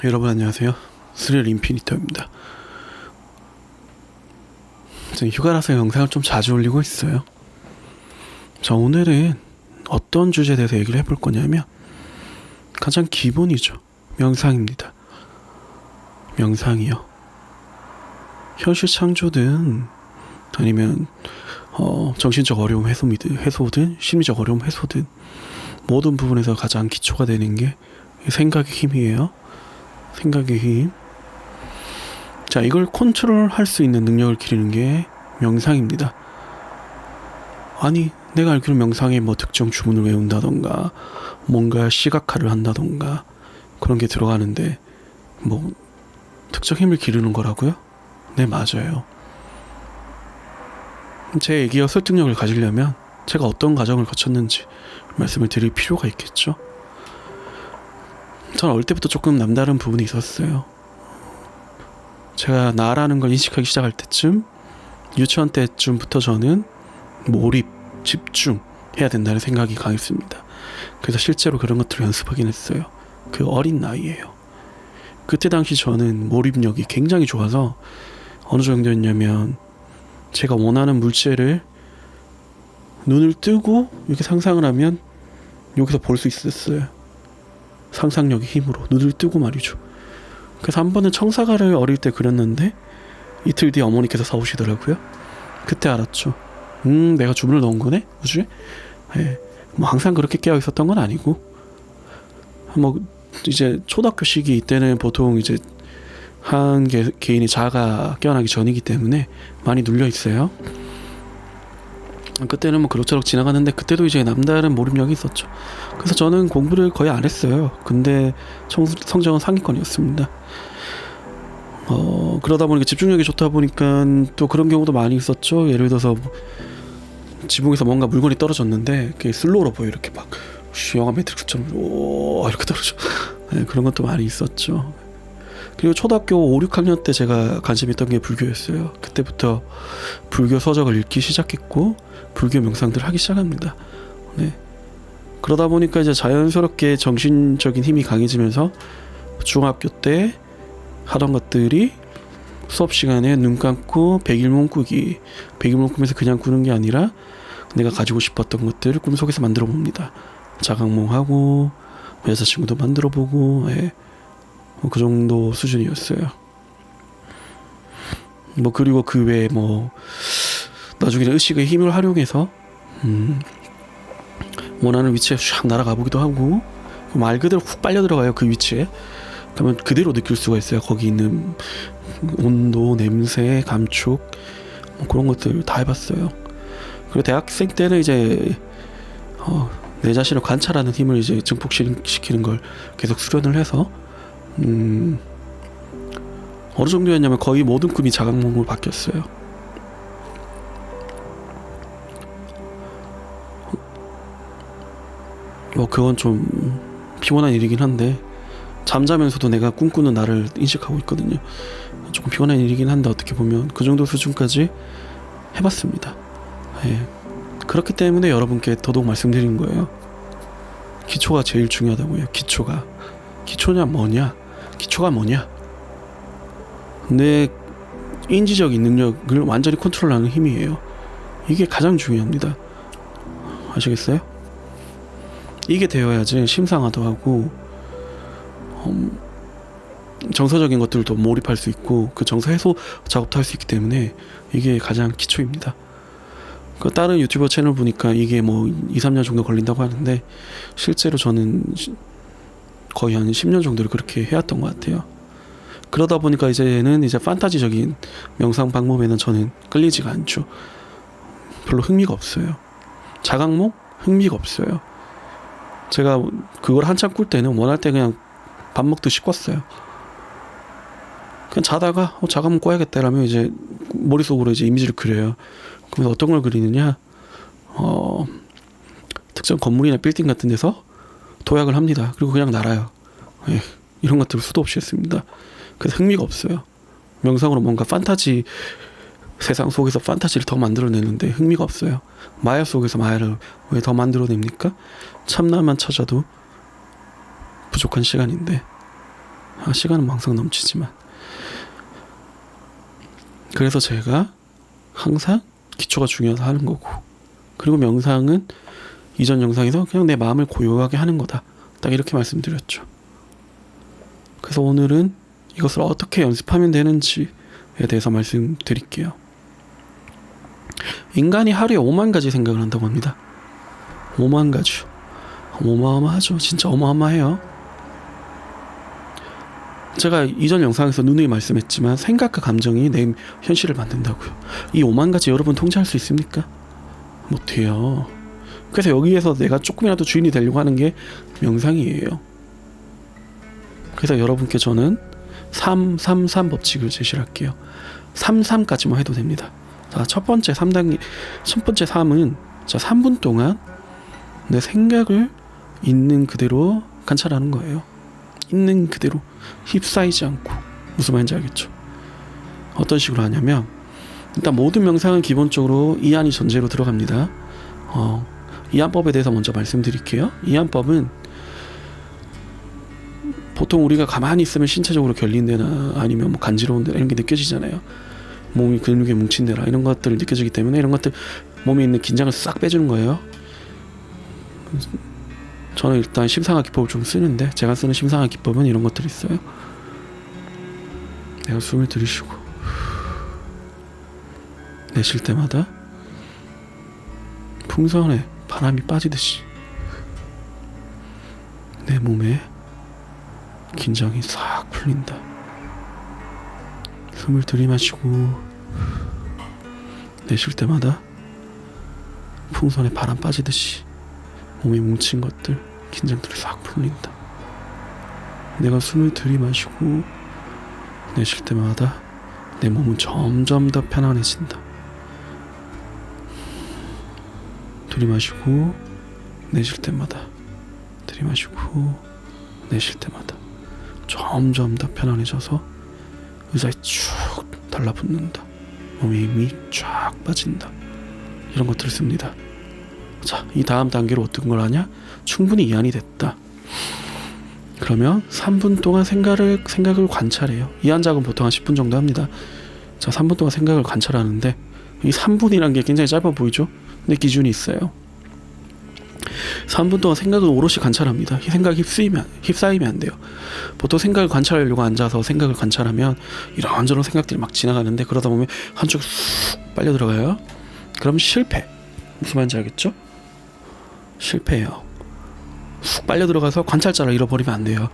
여러분 안녕하세요. 스릴 인피니터입니다. 지금 휴가라서 영상을 좀 자주 올리고 있어요. 자, 오늘은 어떤 주제에 대해서 얘기를 해볼 거냐면 가장 기본이죠. 명상입니다. 명상이요. 현실 창조든 아니면 정신적 어려움 해소든 심리적 어려움 해소든 모든 부분에서 가장 기초가 되는 게 생각의 힘이에요. 생각의 힘. 자, 이걸 컨트롤할 수 있는 능력을 기르는 게 명상입니다. 아니, 내가 알기로 명상에 뭐 특정 주문을 외운다던가 뭔가 시각화를 한다던가 그런 게 들어가는데 뭐 특정 힘을 기르는 거라고요? 네, 맞아요. 제 얘기가 설득력을 가지려면 제가 어떤 과정을 거쳤는지 말씀을 드릴 필요가 있겠죠. 저는 어릴 때부터 조금 남다른 부분이 있었어요. 제가 나라는 걸 인식하기 시작할 때쯤, 유치원 때쯤부터 저는 몰입, 집중 해야 된다는 생각이 강했습니다. 그래서 실제로 그런 것들을 연습하긴 했어요. 그 어린 나이에요. 그때 당시 저는 몰입력이 굉장히 좋아서 어느 정도였냐면 제가 원하는 물체를 눈을 뜨고 이렇게 상상을 하면 여기서 볼 수 있었어요. 상상력의 힘으로 눈을 뜨고 말이죠. 그래서 한 번은 청사과를 어릴 때 그렸는데 이틀 뒤에 어머니께서 사오시더라고요. 그때 알았죠. 내가 주문을 넣은 거네 우주에. 네. 뭐 항상 그렇게 깨어 있었던 건 아니고 뭐 이제 초등학교 시기 때는 보통 이제 한 개인이 자아가 깨어나기 전이기 때문에 많이 눌려 있어요. 그때는 뭐 그럭저럭 지나가는데 그때도 이제 남다른 몰입력이 있었죠. 그래서 저는 공부를 거의 안 했어요. 근데 성적은 상위권이었습니다. 그러다 보니까 집중력이 좋다 보니까 또 그런 경우도 많이 있었죠. 예를 들어서 지붕에서 뭔가 물건이 떨어졌는데 그게 슬로우로 보여. 이렇게 막 영화 매트릭스처럼 이렇게 떨어져. 네, 그런 것도 많이 있었죠. 그리고 초등학교 5, 6학년 때 제가 관심 있던 게 불교였어요. 그때부터 불교 서적을 읽기 시작했고 불교 명상들을 하기 시작합니다. 네. 그러다 보니까 이제 자연스럽게 정신적인 힘이 강해지면서 중학교 때 하던 것들이 수업 시간에 눈 감고 백일몽 꾸기. 백일몽 꾸면서 그냥 꾸는 게 아니라 내가 가지고 싶었던 것들을 꿈속에서 만들어 봅니다. 자각몽하고 여자친구도 만들어 보고 그 정도 수준이었어요. 뭐 그리고 그 외에 뭐 나중에는 의식의 힘을 활용해서 원하는 위치에 쫙 날아가 보기도 하고 말 그대로 훅 빨려 들어가요. 그 위치에 그러면 그대로 느낄 수가 있어요. 거기 있는 온도, 냄새, 감촉 뭐 그런 것들 다 해봤어요. 그리고 대학생 때는 이제 내 자신을 관찰하는 힘을 이제 증폭시키는 걸 계속 수련을 해서 어느 정도였냐면 거의 모든 꿈이 자각몽으로 바뀌었어요. 뭐 그건 좀 피곤한 일이긴 한데 잠자면서도 내가 꿈꾸는 나를 인식하고 있거든요. 조금 피곤한 일이긴 한데 어떻게 보면 그 정도 수준까지 해봤습니다. 예. 그렇기 때문에 여러분께 더더욱 말씀드린 거예요. 기초가 제일 중요하다고요. 기초냐 뭐냐? 기초가 뭐냐? 내 인지적인 능력을 완전히 컨트롤하는 힘이에요. 이게 가장 중요합니다. 아시겠어요? 이게 되어야지 심상화도 하고 정서적인 것들도 몰입할 수 있고 그 정서 해소 작업도 할 수 있기 때문에 이게 가장 기초입니다. 그 다른 유튜버 채널 보니까 이게 뭐 2, 3년 정도 걸린다고 하는데 실제로 저는 거의 한 10년 정도를 그렇게 해왔던 것 같아요. 그러다 보니까 이제는 판타지적인 명상 방법에는 저는 끌리지가 않죠. 별로 흥미가 없어요. 자각몽? 흥미가 없어요. 제가 그걸 한참 꿀 때는 원할 때 그냥 밥 먹듯이 꿨어요. 그냥 자다가 자각몽 꿔야겠다 라면 이제 머릿속으로 이제 이미지를 그려요. 그러면 어떤 걸 그리느냐? 특정 건물이나 빌딩 같은 데서 도약을 합니다. 그리고 그냥 날아요. 예, 이런 것들을 수도 없이 했습니다. 그래서 흥미가 없어요. 명상으로 뭔가 판타지 세상 속에서 판타지를 더 만들어내는데 흥미가 없어요. 마야 속에서 마야를 왜 더 만들어냅니까? 참나만 찾아도 부족한 시간인데 시간은 항상 넘치지만. 그래서 제가 항상 기초가 중요해서 하는 거고, 그리고 명상은 이전 영상에서 그냥 내 마음을 고요하게 하는 거다, 딱 이렇게 말씀드렸죠. 그래서 오늘은 이것을 어떻게 연습하면 되는지에 대해서 말씀드릴게요. 인간이 하루에 5만 가지 생각을 한다고 합니다. 5만 가지. 어마어마하죠. 진짜 어마어마해요. 제가 이전 영상에서 누누이 말씀했지만 생각과 감정이 내 현실을 만든다고요. 이 5만 가지 여러분 통제할 수 있습니까? 못해요. 그래서 여기에서 내가 조금이라도 주인이 되려고 하는 게 명상이에요. 그래서 여러분께 저는 333 법칙을 제시를 할게요. 33까지만 해도 됩니다. 자, 첫 번째 3단계, 첫 번째 3은 자, 3분 동안 내 생각을 있는 그대로 관찰하는 거예요. 있는 그대로, 휩싸이지 않고. 무슨 말인지 알겠죠? 어떤 식으로 하냐면, 일단 모든 명상은 기본적으로 이안이 전제로 들어갑니다. 이안법에 대해서 먼저 말씀드릴게요. 이안법은 보통 우리가 가만히 있으면 신체적으로 결린 데나 아니면 뭐 간지러운 데나 이런 게 느껴지잖아요. 몸이 근육에 뭉친 데라 이런 것들을 느껴지기 때문에 이런 것들, 몸에 있는 긴장을 싹 빼주는 거예요. 저는 일단 심상화 기법을 좀 쓰는데, 제가 쓰는 심상화 기법은 이런 것들이 있어요. 내가 숨을 들이쉬고 내쉴 때마다 풍선에 바람이 빠지듯이 내 몸에 긴장이 싹 풀린다. 숨을 들이마시고 내쉴 때마다 풍선에 바람 빠지듯이 몸에 뭉친 것들, 긴장들이 싹 풀린다. 내가 숨을 들이마시고 내쉴 때마다 내 몸은 점점 더 편안해진다. 들이마시고 내쉴 때마다, 들이마시고 내쉴 때마다 점점 더 편안해져서 의자에 쭉 달라붙는다. 몸에 힘이 쫙 빠진다. 이런 것들을 씁니다. 자, 이 다음 단계로 어떤 걸 하냐? 충분히 이안이 됐다. 그러면 3분 동안 생각을 관찰해요. 이안 작업은 보통 한 10분 정도 합니다. 자, 3분 동안 생각을 관찰하는데, 이 3분이란 게 굉장히 짧아 보이죠? 근데 기준이 있어요. 3분 동안 생각을 오롯이 관찰합니다. 이 생각이 휩싸이면 안 돼요. 보통 생각을 관찰하려고 앉아서 생각을 관찰하면 이런저런 생각들이 막 지나가는데, 그러다 보면 한쪽에 쑥 빨려 들어가요. 그럼 실패. 무슨 말인지 알겠죠? 실패해요. 쑥 빨려 들어가서 관찰자를 잃어버리면 안 돼요.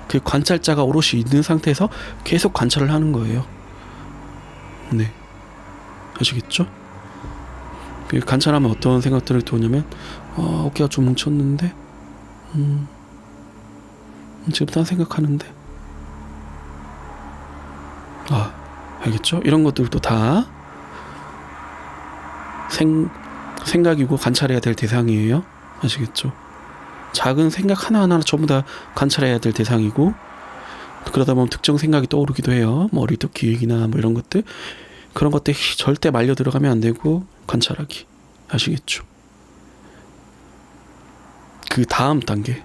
그 관찰자가 오롯이 있는 상태에서 계속 관찰을 하는 거예요. 네, 아시겠죠? 관찰하면 어떤 생각들을 들어오냐면, 어깨가 좀 뭉쳤는데, 지금 딴 생각하는데, 알겠죠? 이런 것들도 다 생각이고 관찰해야 될 대상이에요. 아시겠죠? 작은 생각 하나하나 전부 다 관찰해야 될 대상이고, 그러다 보면 특정 생각이 떠오르기도 해요. 머리도 기획이나 뭐 이런 것들, 그런 것들 절대 말려 들어가면 안 되고 관찰하기. 아시겠죠? 그 다음 단계,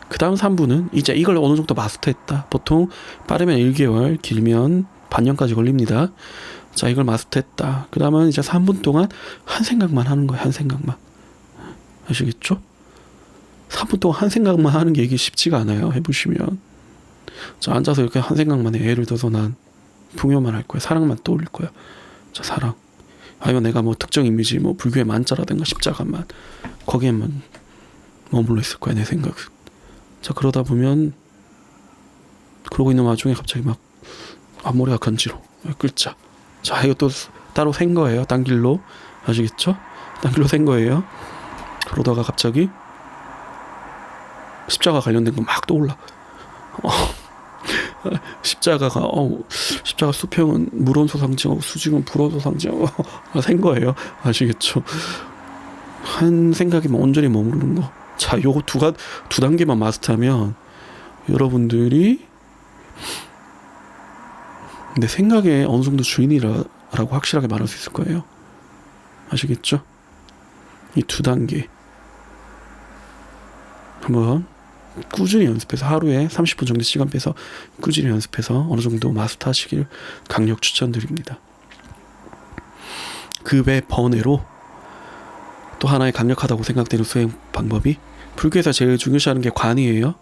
그 다음 3분은 이제 이걸 어느 정도 마스터했다. 보통 빠르면 1개월, 길면 반년까지 걸립니다. 자, 이걸 마스터했다. 그 다음은 이제 3분 동안 한 생각만 하는 거예요. 한 생각만. 아시겠죠? 3분 동안 한 생각만 하는 게 이게 쉽지가 않아요. 해보시면. 자, 앉아서 이렇게 한 생각만 해. 예를 들어서 난 풍요만 할 거야. 사랑만 떠올릴 거야. 자, 사랑. 아니면 내가 뭐 특정 이미지, 뭐 불교의 만자라든가 십자가만, 거기에만 머물러 있을 거야, 내 생각은. 자, 그러다 보면, 그러고 있는 와중에 갑자기 막 앞머리가 간지러워. 끌자. 자, 이것도 따로 생 거예요. 딴 길로. 아시겠죠? 딴 길로 생 거예요. 그러다가 갑자기 십자가 관련된 거 막 떠올라. 십자가가 십자가 수평은 물원소 상징하고 수직은 불원소 상징하고 생 거예요. 아시겠죠? 한 생각에만 온전히 머무르는 거. 자, 요거 두 단계만 마스터하면 여러분들이 내 생각에 어느 정도 주인이라고 확실하게 말할 수 있을 거예요. 아시겠죠? 이 두 단계 한번 꾸준히 연습해서 하루에 30분 정도 시간 빼서 꾸준히 연습해서 어느 정도 마스터하시길 강력 추천드립니다. 그 외 번외로 또 하나의 강력하다고 생각되는 수행 방법이, 불교에서 제일 중요시하는 게 관이에요.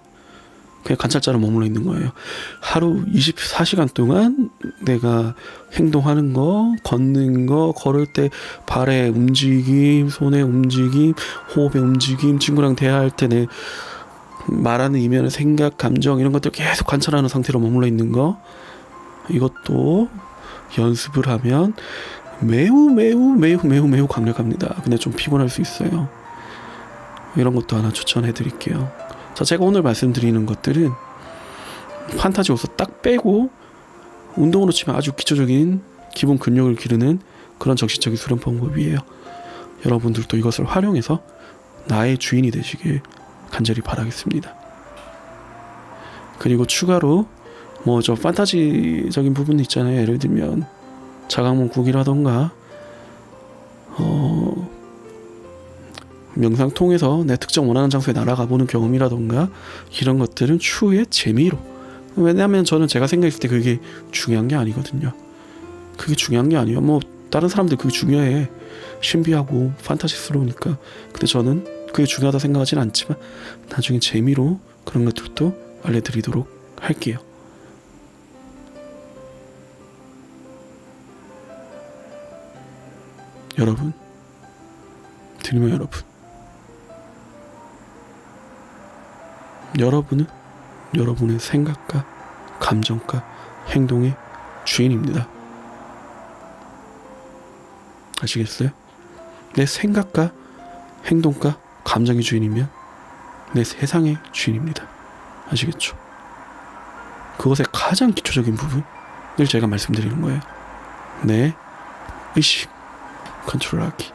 그냥 관찰자로 머물러 있는 거예요. 하루 24시간 동안 내가 행동하는 거, 걷는 거, 걸을 때 발의 움직임, 손의 움직임, 호흡의 움직임, 친구랑 대화할 때 내 말하는 이면의 생각, 감정, 이런 것들 계속 관찰하는 상태로 머물러 있는 거, 이것도 연습을 하면 매우 강력합니다. 근데 좀 피곤할 수 있어요. 이런 것도 하나 추천해 드릴게요. 자, 제가 오늘 말씀드리는 것들은 판타지 요소 딱 빼고 운동으로 치면 아주 기초적인 기본 근력을 기르는 그런 정신적인 수련 방법이에요. 여러분들도 이것을 활용해서 나의 주인이 되시길 간절히 바라겠습니다. 그리고 추가로 뭐 저 판타지적인 부분 있잖아요. 예를 들면 자각몽 구기라던가 명상 통해서 내 특정 원하는 장소에 날아가 보는 경험이라던가, 이런 것들은 추후에 재미로, 왜냐하면 저는 제가 생각했을 때 그게 중요한 게 아니거든요. 그게 중요한 게 아니에요. 뭐 다른 사람들 그게 중요해, 신비하고 판타지스러우니까. 근데 저는 그게 중요하다 생각하진 않지만 나중에 재미로 그런 것들도 알려드리도록 할게요. 여러분, 들리면 여러분은 여러분의 생각과 감정과 행동의 주인입니다. 아시겠어요? 내 생각과 행동과 감정의 주인이면 내 세상의 주인입니다. 아시겠죠? 그것의 가장 기초적인 부분을 제가 말씀드리는 거예요. 내 의식 컨트롤하기.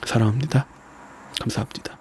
사랑합니다. 감사합니다.